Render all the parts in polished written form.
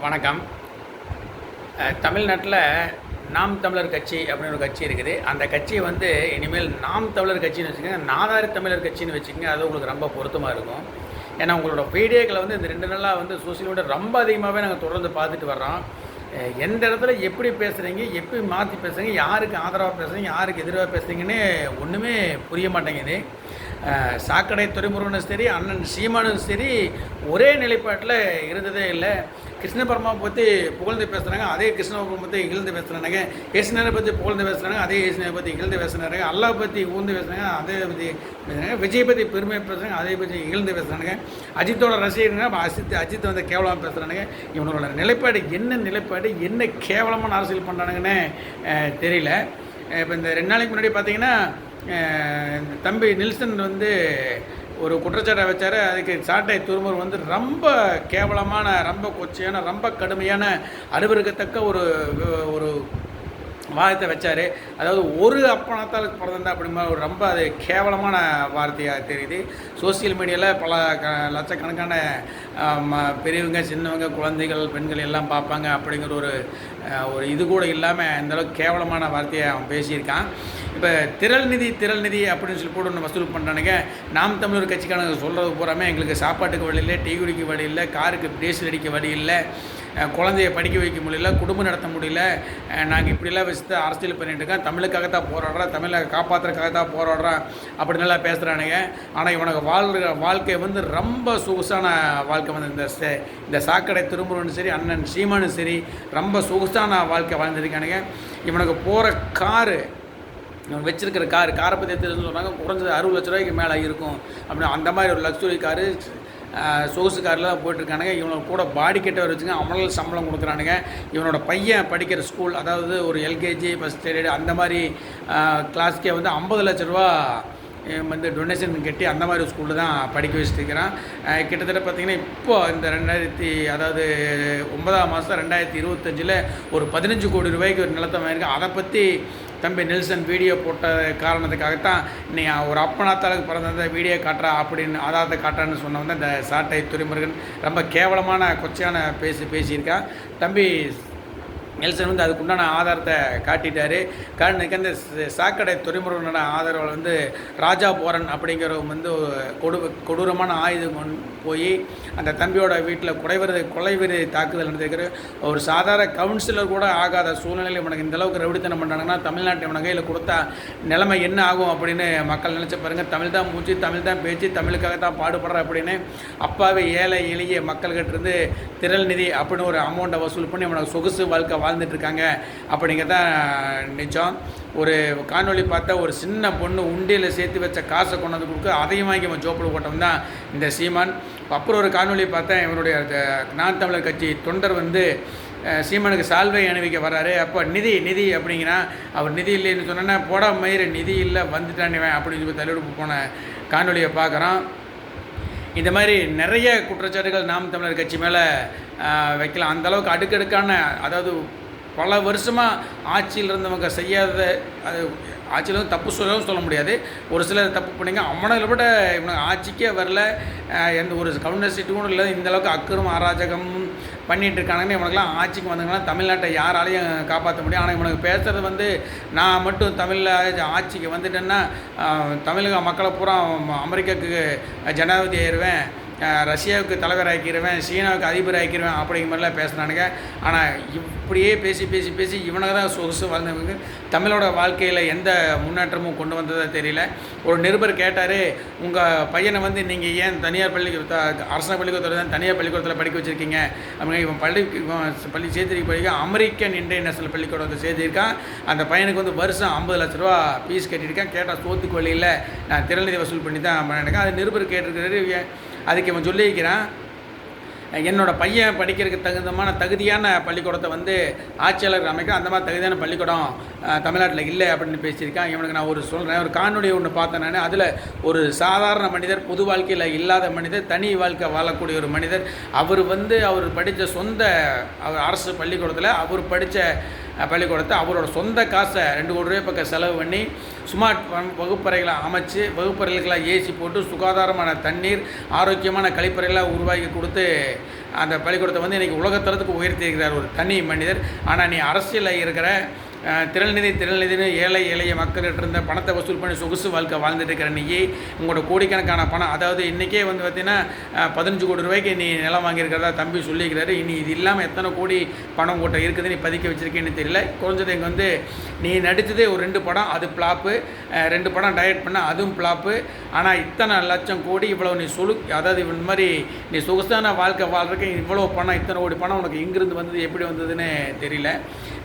வணக்கம். தமிழ்நாட்டில் நாம் தமிழர் கட்சி அப்படின்னு ஒரு கட்சி இருக்குது. அந்த கட்சியை இனிமேல் நாம் தமிழர் கட்சின்னு வச்சுக்கோங்க, நாதாரி தமிழர் கட்சின்னு வச்சுக்கோங்க. அது உங்களுக்கு ரொம்ப பொருத்தமாக இருக்கும். ஏன்னா உங்களோட வீடியோக்களை இந்த 2 நாளாக சோசியல் மீடியா ரொம்ப அதிகமாகவே நாங்கள் தொடர்ந்து பார்த்துட்டு வர்றோம். எந்த இடத்துல எப்படி பேசுகிறீங்க, எப்படி மாற்றி பேசுகிறீங்க, யாருக்கு ஆதரவாக பேசுகிறீங்க, யாருக்கு எதிராக பேசுகிறீங்கன்னு ஒன்றுமே புரிய மாட்டேங்குது. சாக்கடை துரைமுருகனும் சரி, அண்ணன் சீமானும் சரி, ஒரே நிலைப்பாட்டில் இருந்ததே இல்லை. கிருஷ்ண பரமாவை பற்றி புகழ்ந்து பேசுகிறாங்க, அதே கிருஷ்ண பரமா பற்றி இகழ்ந்து பேசுகிறாங்க. ஏசுநாரை பற்றி புகழ்ந்து பேசுகிறாங்க, அதே ஏசுநாரை பற்றி இகழ்ந்து பேசுகிறாங்க. அல்லா பற்றி ஊழ்ந்து பேசுகிறாங்க, அதே பற்றி பேசுகிறாங்க. விஜய் பற்றி பெருமை பேசுகிறாங்க, அதே பற்றி இகழ்ந்து பேசுகிறாங்க. அஜித்தோட ரசிகர்கள் அஜித் கேவலமாக பேசுகிறானுங்க. இவனோட நிலைப்பாடு என்ன, நிலைப்பாடு என்ன கேவலமான அரசியல் பண்ணுறானுங்கன்னு தெரியல. இப்போ இந்த 2 நாளைக்கு முன்னாடி பார்த்தீங்கன்னா தம்பி நில்சன் ஒரு குற்றச்சாட்டை வச்சார். அதுக்கு சாட்டை துருமுர் ரொம்ப கேவலமான, ரொம்ப கொச்சையான, ரொம்ப கடுமையான, அருவருக்கத்தக்க ஒரு வாதத்தை வச்சார். அதாவது ஒரு அப்பனத்தால் பிறந்தா அப்படிமா ரொம்ப அது கேவலமான வார்த்தையாக தெரியுது. சோசியல் மீடியாவில் பல லட்சக்கணக்கான பெரியவங்க, சின்னவங்க, குழந்தைகள், பெண்கள் எல்லாம் பார்ப்பாங்க அப்படிங்கிற ஒரு இது கூட இல்லாமல் அந்தளவுக்கு கேவலமான வார்த்தையை அவன் பேசியிருக்கான். இப்போ திரள் நிதி அப்படின்னு சொல்லி போட்டு ஒன்று வசூல் பண்ணுறானுங்க. நாம் தமிழர் கட்சிக்கான சொல்கிறது பூராமே எங்களுக்கு சாப்பாட்டுக்கு வழி இல்லை, டீ குடிக்க வழி இல்லை, காருக்கு டீசல் அடிக்க வழி இல்லை, குழந்தைய படிக்க வைக்க முடியல, குடும்பம் நடத்த முடியல, நாங்கள் இப்படிலாம் வச்சு அரசியல் பண்ணிட்டு இருக்கோம், தமிழுக்காகத்தான் போராடுறோம், தமிழை காப்பாற்றுறதுக்காகத்தான் போராடுறோம் அப்படி நல்லா பேசுகிறானுங்க. ஆனால் இவனுக்கு வாழ்க்கை ரொம்ப சொகுசான வாழ்க்கை இந்த சாக்கடை திருமுருகனும் சரி, அண்ணன் சீமானும் சரி, ரொம்ப சொகுசான வாழ்க்கை வாழ்ந்துருக்கானுங்க. இவனுக்கு போகிற காரு, இவன் வச்சிருக்கிற காரை பற்றி சொல்கிறாங்க, குறைஞ்சது 60 லட்ச ரூபாய்க்கு மேலே இருக்கும் அப்படின்னு. அந்த மாதிரி ஒரு லக்ஸுரி காரு, சொகுசு காரில் தான் போயிட்டுருக்கானுங்க. இவனுக்கு கூட பாடி கட்டவர் வச்சுங்க, அவங்களுக்கு சம்பளம் கொடுக்குறானுங்க. இவனோட பையன் படிக்கிற ஸ்கூல், அதாவது ஒரு எல்கேஜி, ஃபஸ்ட் ஸ்டாண்டர்டு அந்த மாதிரி கிளாஸ்க்கே 50 லட்ச ரூபா டொனேஷன் கட்டி அந்த மாதிரி ஸ்கூலில் தான் படிக்க வச்சுட்டு இருக்கிறான். கிட்டத்தட்ட பார்த்திங்கன்னா இப்போது இந்த 9ஆம் மாதம் 2025 ஒரு 15 கோடி ரூபாய்க்கு ஒரு நிலத்தை வாங்கியிருக்கு. அதை பற்றி தம்பி நெல்சன் வீடியோ போட்ட காரணத்துக்காகத்தான் நீ ஒரு அப்பனாத்தாளுக்கு பிறந்த வீடியோ காட்டுறா அப்படின்னு ஆதாரத்தை காட்டுறான்னு சொன்னவங்க இந்த சாட்டை துரைமுருகன் ரொம்ப கேவலமான கொச்சையான பேசியிருக்கான். தம்பி நெல்சன் அதுக்குண்டான ஆதாரத்தை காட்டிட்டார். அந்த சாக்கடை துரைமுருகனோட ஆதரவில் ராஜா போரன் அப்படிங்கிறவங்க கொடூரமான ஆயுதம் போய் அந்த தம்பியோட வீட்டில் கொலைவெறி தாக்குதல் நடந்திருக்கிற ஒரு சாதாரண கவுன்சிலர் கூட ஆகாத சூழ்நிலையில் இவனுக்கு இந்தளவுக்கு ரவுடித்தனம் பண்ணாங்கன்னா தமிழ்நாட்டை இவனை கையில் கொடுத்தா நிலைமை என்ன ஆகும் அப்படின்னு மக்கள் நினச்ச பாருங்கள். தமிழ் தான் மூச்சு, தமிழ் தான் பேச்சு, தமிழுக்காக தான் பாடுபடுற அப்படின்னு அப்பாவே ஏழை எளிய மக்கள்கிட்ட திரள் நிதி அப்படின்னு ஒரு அமௌண்ட்டை வசூல் பண்ணி இவனுக்கு சொகுசு வாழ்க்கை வாழ்ந்துட்டுருக்காங்க அப்படிங்கிறதான் நிஜம். ஒரு காணொலி பார்த்தா ஒரு சின்ன பொண்ணு உண்டியில் சேர்த்து வச்ச காசை கொண்டு வந்து கொடுக்க, அதையும் வாங்கி அவன் ஜோப்பில் போட்டவன் தான் இந்த சீமான். அப்புறம் ஒரு காணொலி பார்த்தேன், இவனுடைய நான் தமிழர் கட்சி தொண்டர் சீமானுக்கு சால்வை அணிவிக்க வர்றாரு. அப்போ நிதி அப்படிங்கிறான். அவர் நிதி இல்லைன்னு சொன்னோன்னா போட மயிறு நிதி இல்லை வந்துட்டானுவேன் அப்படின்னு சொல்லி தலைவெடுப்பு போன காணொலியை பார்க்குறான். இந்த மாதிரி நிறைய குற்றச்சாட்டுகள் நாம் தமிழர் கட்சி மேலே வைக்கலாம். அந்தளவுக்கு அடுக்கடுக்கான, அதாவது பல வருஷமாக ஆட்சியில் இருந்தவங்க செய்யாத, அது ஆட்சியில் தப்பு சொல்ல முடியாது, ஒரு சிலர் தப்பு பண்ணிங்க. அம்மனை விட இவனுக்கு ஆட்சிக்கே வரல, எந்த ஒரு கவர்னர் சீட்டு கூட இல்லை, இந்தளவுக்கு அக்கிரமம் அராஜகம் பண்ணிகிட்டு இருக்கானுங்க. இவனுக்கெல்லாம் ஆட்சிக்கு வந்தாங்கன்னா தமிழ்நாட்டை யாராலையும் காப்பாற்ற முடியும். ஆனால் இவனுக்கு பேசுகிறது நான் மட்டும் தமிழில் ஆட்சிக்கு வந்துட்டேன்னா தமிழக மக்களை பூரா அமெரிக்காவுக்கு ஜனாதிபதி ஆயிடுவேன், ரஷ்யாவுக்கு தலைவர் ஆக்கிடுவேன், சீனாவுக்கு அதிபர் ஆக்கிடுவேன் அப்படிங்கிற மாதிரிலாம் பேசுகிறானுங்க. ஆனால் இப்படியே பேசி இவனுக்கு தான் சொகுசு வாழ்ந்தவங்க தமிழோட வாழ்க்கையில் எந்த முன்னேற்றமும் கொண்டு வந்ததாக தெரியல. ஒரு நிருபர் கேட்டார், உங்கள் பையனை நீங்கள் ஏன் தனியார் அரசாங்க பள்ளிக்கூடத்தில் தான் தனியார் பள்ளிக்கூடத்தில் படிக்க வச்சுருக்கீங்க அப்படிங்க. இவன் பள்ளி சேர்த்துருக்கு படிக்க அமெரிக்கன் இன்டர்நேஷனல் பள்ளிக்கூடத்தை சேர்த்திருக்கான். அந்த பையனுக்கு வருஷம் 50 லட்ச ரூபா ஃபீஸ் கட்டியிருக்கேன். கேட்டால் சோத்துக்கு வழியில் நான் திரள்நிதி வசூல் பண்ணி தான் பண்ணியிருக்கேன். அது நிருபர் கேட்டிருக்கிறாரு. அதுக்கு இவன் சொல்லியிருக்கிறான், என்னோட பையன் படிக்கிறதுக்கு தகுதியான பள்ளிக்கூடத்தை ஆட்சியாளர் அமைக்க அந்த மாதிரி தகுதியான பள்ளிக்கூடம் தமிழ்நாட்டில் இல்லை அப்படின்னு பேசியிருக்கான். இவனுக்கு நான் சொல்கிறேன், ஒரு காணொலி ஒன்று பார்த்தேன் நான். அதில் ஒரு சாதாரண மனிதர், பொது வாழ்க்கையில் இல்லாத மனிதர், தனி வாழ்க்கை வாழக்கூடிய ஒரு மனிதர், அவர் அவர் படித்த சொந்த அரசு பள்ளிக்கூடத்தில் அவர் படித்த பள்ளிக்கூடத்தை அவரோட சொந்த காசை 2 கோடி ரூபாய் பக்கம் செலவு பண்ணி ஸ்மார்ட் வகுப்பறைகளை அமைச்சு, வகுப்பறைகளாக ஏசி போட்டு, சுகாதாரமான தண்ணீர், ஆரோக்கியமான கழிப்பறைகளாக உருவாக்கி கொடுத்து அந்த பள்ளிக்கூடத்தை வந்து இன்றைக்கி உலகத்தரத்துக்கு உயர்த்தியிருக்கிறார் ஒரு தனி மனிதர். ஆனால் நீ அரசியலில் இருக்கிற திரள்நிதினு எளிய மக்கள்கிட்ட இருந்த பணத்தை வசூல் பண்ணி சொகுசு வாழ்க்கை வாழ்ந்துட்டு இருக்கிற நீ உங்களோட கோடிக்கணக்கான பணம், அதாவது இன்றைக்கே வந்து பார்த்திங்கன்னா 15 கோடி ரூபாய்க்கு நீ நிலம் வாங்கியிருக்கிறதா தம்பி சொல்லியிருக்கிறாரு. இனி இது இல்லாமல் எத்தனை கோடி பணம் உங்கள்கிட்ட இருக்குது நீ பதிக்க வச்சுருக்கேன்னு தெரியல. குறைஞ்சது இங்கே வந்து நீ நடித்ததே ஒரு 2 படம், அது ஃப்ளாப்பு. 2 படம் டைரக்ட் பண்ண அதுவும் ஃப்ளாப்பு. ஆனால் இத்தனை லட்சம் கோடி இவ்வளோ நீ அதாவது இந்த மாதிரி நீ சொகுசான வாழ்க்கை வாழ்றதுக்கு இவ்வளோ பணம், இத்தனை கோடி பணம் உனக்கு எங்கிருந்து வந்தது, எப்படி வந்ததுன்னு தெரியல.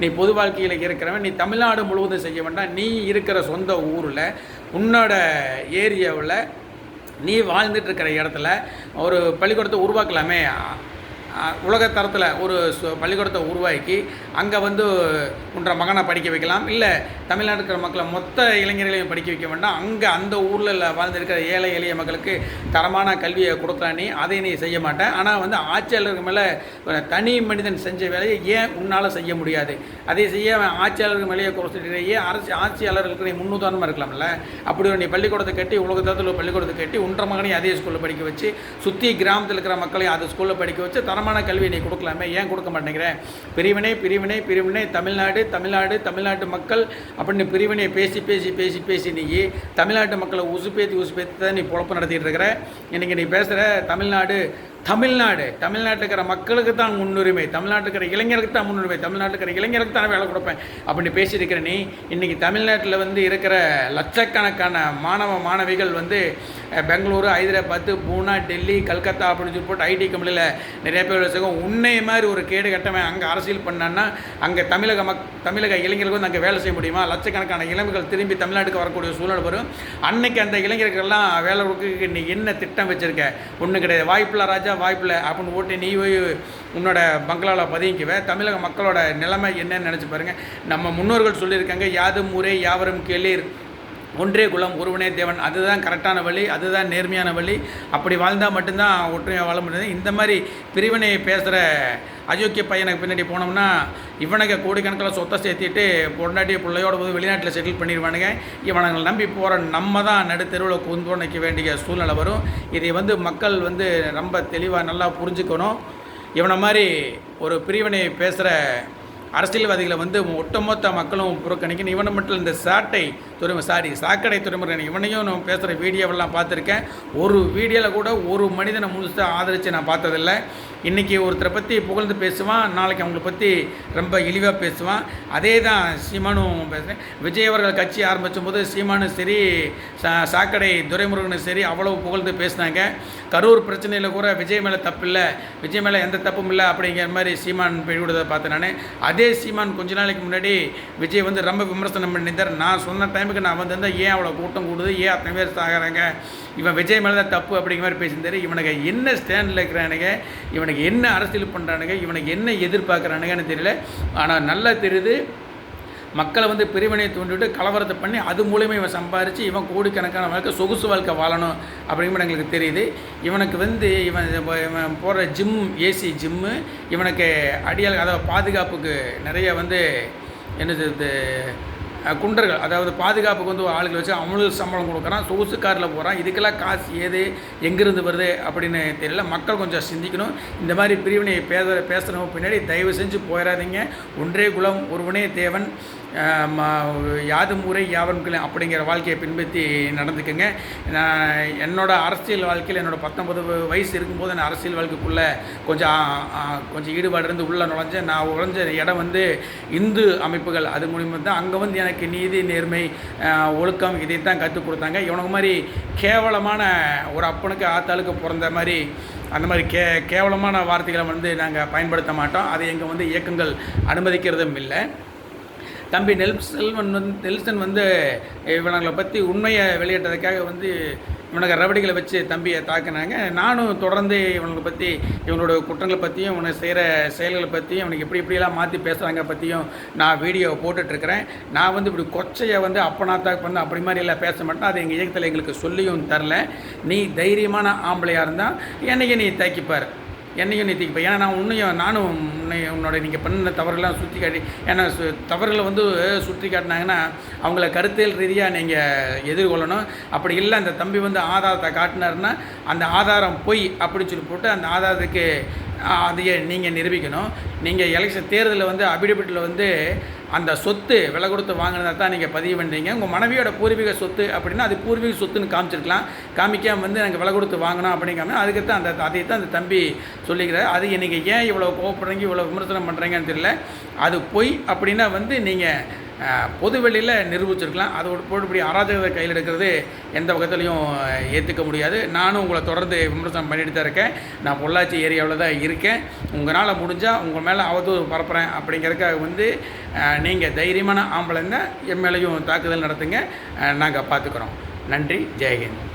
நீ பொது வாழ்க்கையில் இருக்கிறவன், நீ தமிழ்நாடு முழுவதும் செய்ய வேண்டாம். நீ இருக்கிற சொந்த ஊரில் உன்னோட ஏரியாவில் நீ வாழ்ந்துட்டுருக்கிற இடத்துல ஒரு பள்ளிக்கூடத்தை உருவாக்கலாமே. உலக தரத்தில் ஒரு பள்ளிக்கூடத்தை உருவாக்கி அங்கே வந்து உன்ற மகனை படிக்க வைக்கலாம். இல்லை தமிழ்நாட்டில் இருக்கிற மக்களை மொத்த இளைஞர்களையும் படிக்க வைக்க வேண்டாம். அங்கே அந்த ஊரில் வாழ்ந்துருக்கிற ஏழை எளிய மக்களுக்கு தரமான கல்வியை கொடுக்கலாம். நீ அதை நீ செய்ய மாட்டேன். ஆனால் வந்து ஆட்சியாளருக்கு மேலே தனி மனிதன் செஞ்ச வேலையை ஏன் உன்னால் செய்ய முடியாது? அதை செய்ய ஆட்சியாளருக்கு மேலேயே குறைச்சிட்டு ஏன் ஆட்சியாளர்களுக்கு நீ முன்னுதாரணமாக இருக்கலாம்ல? அப்படி நீ பள்ளிக்கூடத்தை கட்டி உலகத்தில் பள்ளிக்கூடத்தை கட்டி உன்ற மகனையும் அதே ஸ்கூலில் படிக்க வச்சு சுற்றி கிராமத்தில் இருக்கிற மக்களையும் அது ஸ்கூலில் படிக்க வச்சு தரமான கல்வியை நீ கொடுக்கலாமே, ஏன் கொடுக்க மாட்டேங்கிறேன்? பிரிவினை பிரிவினை பிரிவினை, தமிழ்நாட்டு மக்கள் அப்படின்னு பிரிவினையை பேசி நீ தமிழ்நாட்டு மக்களை உசுப்பேத்தி தான் நீ பொழப்பு நடத்திட்டு இருக்கிற. இன்றைக்கி நீ பேசுகிற தமிழ்நாட்டில் இருக்கிற மக்களுக்கு தான் முன்னுரிமை, தமிழ்நாட்டில் இருக்கிற இளைஞருக்கு தான் முன்னுரிமை, தமிழ்நாட்டில் இருக்கிற இளைஞருக்கு தான் வேலை கொடுப்பேன் அப்படின்னு பேசியிருக்கிற நீ இன்றைக்கி தமிழ்நாட்டில் வந்து இருக்கிற லட்சக்கணக்கான மாணவிகள் வந்து பெங்களூரு, ஹைதராபாத்து, பூனா, டெல்லி, கல்கத்தா அப்படின்னு சொல்லி போட்டு ஐடி கம்பெனியில் நிறைய பேர் வச்சுக்கோங்க. உன்னை மாதிரி ஒரு கேடு கட்டவன் அங்கே அரசியல் பண்ணான்னா அங்கே தமிழக இளைஞர்களுக்கு வந்து அங்கே வேலை செய்ய முடியுமா? லட்சக்கணக்கான இளைஞர்கள் திரும்பி தமிழ்நாட்டுக்கு வரக்கூடிய சூழ்நிலை வரும். அன்னைக்கு அந்த இளைஞர்கள்லாம் வேலை கொடுக்க நீ என்ன திட்டம் வச்சுருக்க? ஒன்றும் கிடையாது. வாய்ப்பில்லை ராஜா, வாய்ப்பில்லை அப்படின்னு ஓட்டி நீ போய் உன்னோட பங்களாவில் பதுங்கிக்குவே. தமிழக மக்களோட நிலைமை என்னன்னு நினச்சி பாருங்கள். நம்ம முன்னோர்கள் சொல்லியிருக்காங்க, யாதும் ஊரே யாவரும் கேளீர், ஒன்றே குலம் ஒருவனே தேவன். அதுதான் கரெக்டான வழி, அதுதான் நேர்மையான வழி. அப்படி வாழ்ந்தால் மட்டும்தான் ஒற்றுமையாக வாழ முடியாது. இந்த மாதிரி பிரிவினையை பேசுகிற அயோக்கிய பையனுக்கு பின்னாடி போனோம்னா இவனுக்கு கோடிக்கணக்கில் சொத்தை சேர்த்திட்டு பொண்டாட்டிய பிள்ளையோட போது வெளிநாட்டில் செட்டில் பண்ணிடுவானுங்க. இவனுங்களை நம்பி போகிற நம்ம தான் நடுத்தெருவில் குந்தோடு நிற்க வேண்டிய சூழ்நிலை வரும். இதை வந்து மக்கள் வந்து ரொம்ப தெளிவாக நல்லா புரிஞ்சுக்கணும். இவனை மாதிரி ஒரு பிரிவினையை பேசுகிற அரசியல்வாதிகளை வந்து ஒட்டுமொத்த மக்களும் புறக்கணிக்கணும். இவனை மட்டும் இந்த சாக்கடை துறைமுறை இவனையும் நான் பேசுகிற வீடியோவெல்லாம் பார்த்துருக்கேன். ஒரு வீடியோவில் கூட ஒரு மனிதனை முழுசாக ஆதரித்து நான் பார்த்ததில்லை. இன்றைக்கி ஒருத்தரை பற்றி புகழ்ந்து பேசுவான், நாளைக்கு அவங்கள பற்றி ரொம்ப இழிவாக பேசுவான். அதே தான் சீமானும் பேசுகிறேன். விஜய் அவர்கள் கட்சி ஆரம்பிச்சும் போது சீமானும் சரி, சாக்கடை துரைமுருகனும் சரி அவ்வளோ புகழ்ந்து பேசினாங்க. கரூர் பிரச்சனையில் கூட விஜய் மேலே தப்பு இல்லை, விஜய் மேலே எந்த தப்பும் இல்லை அப்படிங்கிற மாதிரி சீமான் போய்விடுவதை பார்த்தேன் நான். அதே சீமான் கொஞ்ச நாளைக்கு முன்னாடி விஜய் வந்து ரொம்ப விமர்சனம் பண்ணியிருந்தார். நான் சொன்ன டைமுக்கு நான் வந்திருந்தேன், ஏன் அவ்வளோ கூட்டம் கூடுது, ஏன் அத்தனை பேர் சாகிறாங்க, இவன் விஜய் மேலே தான் தப்பு அப்படிங்கிற மாதிரி பேசியிருந்தார். இவனுக்கு என்ன ஸ்டாண்டில் இருக்கிறானுங்க, இவனுக்கு என்ன அரசியல் பண்ணுறானுங்க, இவனுக்கு என்ன எதிர்பார்க்குறானுங்கன்னு தெரியல. ஆனால் நல்லா தெரியுது, மக்களை வந்து பிரிவினையை தூண்டிவிட்டு கலவரத்தை பண்ணி அது மூலியமாக இவன் சம்பாரித்து இவன் கோடிக்கணக்கான வாழ்க்கை சொகுசு வாழ்க்கை வாழணும் அப்படிங்கிற எங்களுக்கு தெரியுது. இவனுக்கு வந்து இவன் போகிற ஏசி ஜிம்மு இவனுக்கு அடியால், அதாவது பாதுகாப்புக்கு நிறைய வந்து என்னது குண்டர்கள், அதாவது பாதுகாப்புக்கு வந்து ஆளுகள் வச்சு அவங்களுக்கு சம்பளம் கொடுக்குறான், சொகுசு காரில் போகிறான். இதுக்கெல்லாம் காசு ஏது எங்கேருந்து வருது அப்படின்னு தெரியல. மக்கள் கொஞ்சம் சிந்திக்கணும். இந்த மாதிரி பிரிவினையை பேசுகிறவங்க பின்னாடி தயவு செஞ்சு போயிடாதீங்க. ஒன்றே குலம் ஒருவனே தேவன், யாதும் ஊரே யாவரும் கிளை அப்படிங்கிற வாழ்க்கையை பின்பற்றி நடந்துக்குங்க. நான் என்னோடய அரசியல் வாழ்க்கையில் என்னோடய 19 வயசு இருக்கும்போது நான் அரசியல் வாழ்க்கைக்குள்ளே கொஞ்சம் ஈடுபாடு இருந்து உள்ளே நுழைஞ்சேன். நான் உழைஞ்ச இடம் வந்து இந்து அமைப்புகள், அது மூலியமாக தான். அங்கே வந்து எனக்கு நீதி, நேர்மை, ஒழுக்கம் இதை தான் கற்றுக் கொடுத்தாங்க. இவனுக்கு மாதிரி கேவலமான ஒரு அப்பனுக்கு ஆத்தாளுக்கு பிறந்த மாதிரி அந்த மாதிரி கேவலமான வார்த்தைகளை வந்து நாங்கள் பயன்படுத்த மாட்டோம். அதை எங்கள் வந்து இயக்கங்கள் அனுமதிக்கிறதும் இல்லை. தம்பி நெல்சன் வந்து இவங்களை பற்றி உண்மையை வெளியிட்டதுக்காக வந்து இவனுக்கு ரவடிகளை வச்சு தம்பியை தாக்குனாங்க. நானும் தொடர்ந்து இவங்களை பற்றி, இவங்களோட குற்றங்களை பற்றியும், இவனை செய்கிற செயல்களை பற்றியும், இவனுக்கு எப்படியெல்லாம் மாற்றி பேசுகிறாங்க பற்றியும் நான் வீடியோவை போட்டுட்ருக்கிறேன். நான் வந்து இப்படி கொச்சையை வந்து அப்பனாத்தாக்கு வந்து அப்படி மாதிரி எல்லாம் பேச மாட்டேன். அது எங்கள் இயக்கத்தில் எங்களுக்கு சொல்லியும் தரல. நீ தைரியமான ஆம்பளையாக இருந்தால் என்னைக்கு நீ தாக்கிப்பார், என்னையும் நீத்திக்கப்போ. ஏன்னா நானும் உன்னோட நீங்கள் பண்ண தவறுலாம் சுற்றி காட்டி, ஏன்னா தவறுகளை வந்து சுற்றி காட்டினாங்கன்னா அவங்கள கருத்தியல் ரீதியாக நீங்கள் எதிர்கொள்ளணும். அப்படி இல்லை அந்த தம்பி வந்து ஆதாரத்தை காட்டினாருன்னா அந்த ஆதாரம் பொய் அப்படின்னு சொல்லி போட்டு அந்த ஆதாரத்துக்கு அதையே நீங்கள் நிரூபிக்கணும். நீங்கள் எலெக்ஷன் தேர்தலில் வந்து அபிடபிட்டில் வந்து அந்த சொத்து விலை கொடுத்து வாங்கினதை தான் நீங்கள் பதிவு பண்ணுறீங்க. உங்கள் மனைவியோட பூர்வீக சொத்து அப்படின்னா அது பூர்வீக சொத்துன்னு காமிச்சிருக்கலாம். காமிக்காமல் வந்து எனக்கு விலை கொடுத்து வாங்கினோம் அப்படிங்காம அதுக்கு தான் அதை தான் அந்த தம்பி சொல்லிக்கிறார். அது நீங்கள் ஏன் இவ்வளோ கோவப்படுறீங்க, இவ்வளோ விமர்சனம் பண்ணுறீங்கன்னு தெரியல. அது பொய் அப்படின்னா வந்து நீங்கள் பொது வெளியில் நிரூபிச்சிருக்கலாம். அதோட போட்டு அராஜகத்தை கையில் எடுக்கிறது எந்த வகையிலையும் ஏற்றுக்க முடியாது. நானும் உங்களை தொடர்ந்து விமர்சனம் பண்ணிட்டு தான் இருக்கேன். நான் பொள்ளாச்சி ஏரியாவில் தான் இருக்கேன். உங்களால் முடிஞ்சால் உங்கள் மேலே அவதூறு பரப்புகிறேன் அப்படிங்கிறதுக்காக வந்து நீங்கள் தைரியமான ஆம்பளைங்க என் மேலேயும் தாக்குதல் நடத்துங்க. நாங்கள் பார்த்துக்குறோம். நன்றி. ஜெயஹிந்த்.